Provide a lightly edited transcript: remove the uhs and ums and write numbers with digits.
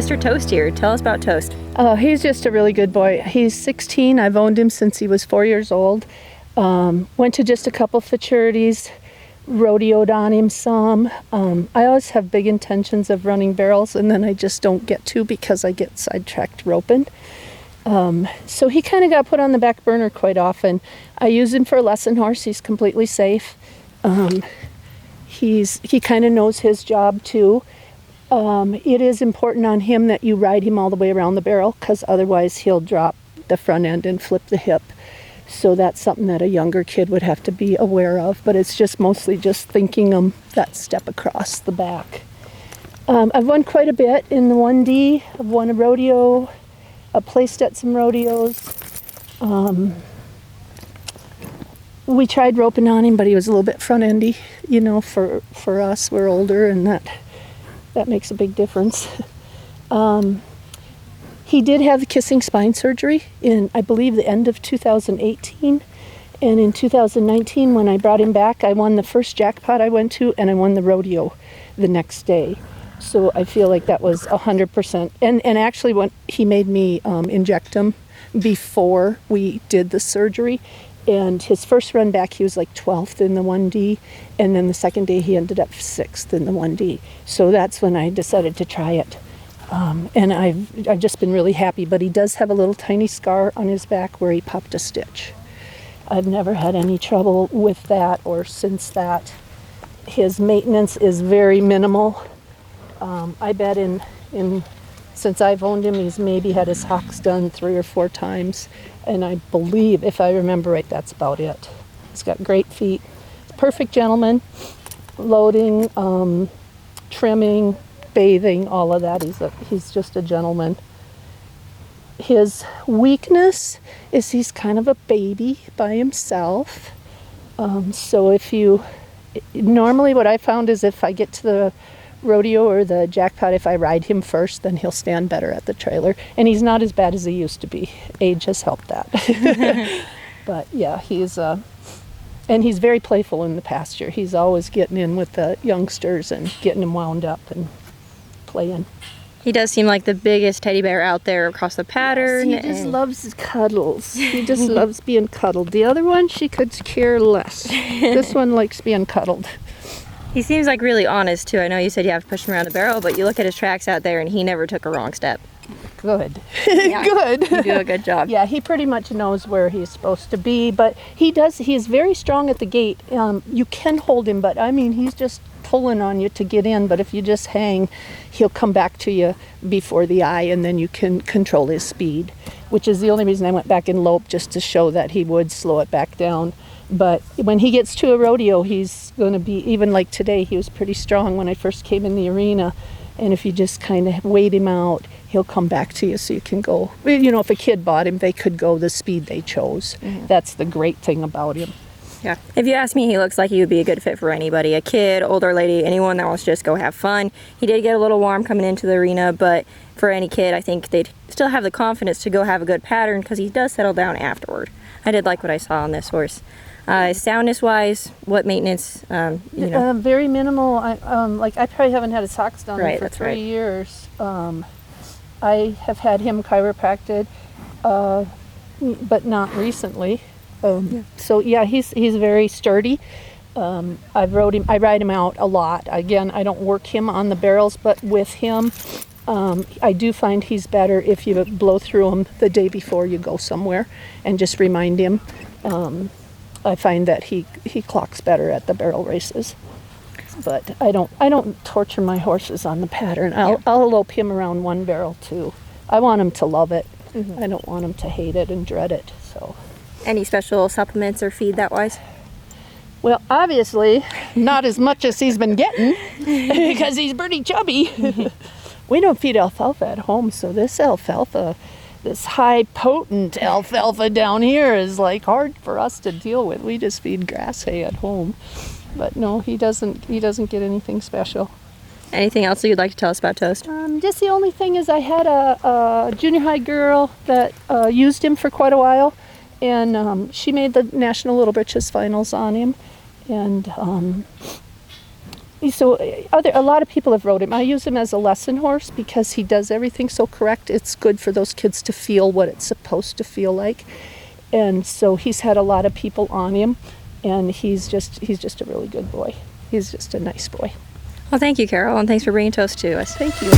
Mr. Toast here. Tell us about Toast. He's just a really good boy. He's 16. I've owned him since he was 4 years old. Went to just a couple futurities, rodeoed on him some. I always have big intentions of running barrels, and then I just don't get to because I get sidetracked roping. So he kind of got put on the back burner quite often. I use him for a lesson horse. He's completely safe. He kind of knows his job too. It is important on him that you ride him all the way around the barrel, because otherwise he'll drop the front end and flip the hip. So that's something that a younger kid would have to be aware of, but it's just mostly just thinking that step across the back. I've won quite a bit in the 1D. I've won a rodeo. I placed at some rodeos. We tried roping on him, but he was a little bit front-endy. You know, for us, we're older, and that makes a big difference. He did have the kissing spine surgery in, I believe, the end of 2018. And in 2019, when I brought him back, I won the first jackpot I went to, and I won the rodeo the next day. So I feel like that was 100%. And actually, when he made me inject him before we did the surgery, and his first run back, he was like 12th in the 1D, and then the second day he ended up 6th in the 1D. So that's when I decided to try it. And I've just been really happy, but he does have a little tiny scar on his back where he popped a stitch. I've never had any trouble with that or since that. His maintenance is very minimal. I bet since I've owned him, he's maybe had his hocks done 3 or 4 times. And I believe, if I remember right, that's about it. He's got great feet. Perfect gentleman. Loading, trimming, bathing, all of that. He's just a gentleman. His weakness is he's kind of a baby by himself. So normally what I found is if I get to the rodeo or the jackpot, if I ride him first, then he'll stand better at the trailer. And he's not as bad as he used to be. Age has helped that. But yeah, and he's very playful in the pasture. He's always getting in with the youngsters and getting them wound up and playing. He does seem like the biggest teddy bear out there across the pattern. Yes, he just loves cuddles. He just loves being cuddled. The other one, she could care less. This one likes being cuddled. He seems like really honest too. I know you said you have to push him around the barrel, but you look at his tracks out there and he never took a wrong step. Good. Yeah, Good. You do a good job. Yeah, he pretty much knows where he's supposed to be, but he's very strong at the gate. You can hold him, but I mean, he's just pulling on you to get in, but if you just hang, he'll come back to you before the eye, and then you can control his speed, which is the only reason I went back and loped, just to show that he would slow it back down. But when he gets to a rodeo, he's going to be, even like today, he was pretty strong when I first came in the arena. And if you just kind of wait him out, he'll come back to you so you can go. You know, if a kid bought him, they could go the speed they chose. Mm-hmm. That's the great thing about him. Yeah. If you ask me, he looks like he would be a good fit for anybody. A kid, older lady, anyone that wants to just go have fun. He did get a little warm coming into the arena, but for any kid, I think they'd still have the confidence to go have a good pattern because he does settle down afterward. I did like what I saw on this horse. Soundness wise, what maintenance, very minimal. I probably haven't had his hocks done for 3 years. I have had him chiropracted, but not recently. So yeah, he's very sturdy. I ride him out a lot. Again, I don't work him on the barrels, but with him, I do find he's better if you blow through him the day before you go somewhere and just remind him. I find that he clocks better at the barrel races. But I don't torture my horses on the pattern. I'll elope him around one barrel too. I want him to love it. Mm-hmm. I don't want him to hate it and dread it. So, any special supplements or feed that wise? Well, obviously not as much as he's been getting because he's pretty chubby. We don't feed alfalfa at home, so this high potent alfalfa down here is like hard for us to deal with. We just feed grass hay at home. But no, he doesn't get anything special. Anything else that you'd like to tell us about Toast? Just the only thing is I had a junior high girl that used him for quite a while, and she made the National Little Britches Finals on him. And So a lot of people have rode him. I use him as a lesson horse because he does everything so correct. It's good for those kids to feel what it's supposed to feel like. And so he's had a lot of people on him, and he's just a really good boy. He's just a nice boy. Well, thank you, Carol, and thanks for bringing Toast to us. Thank you.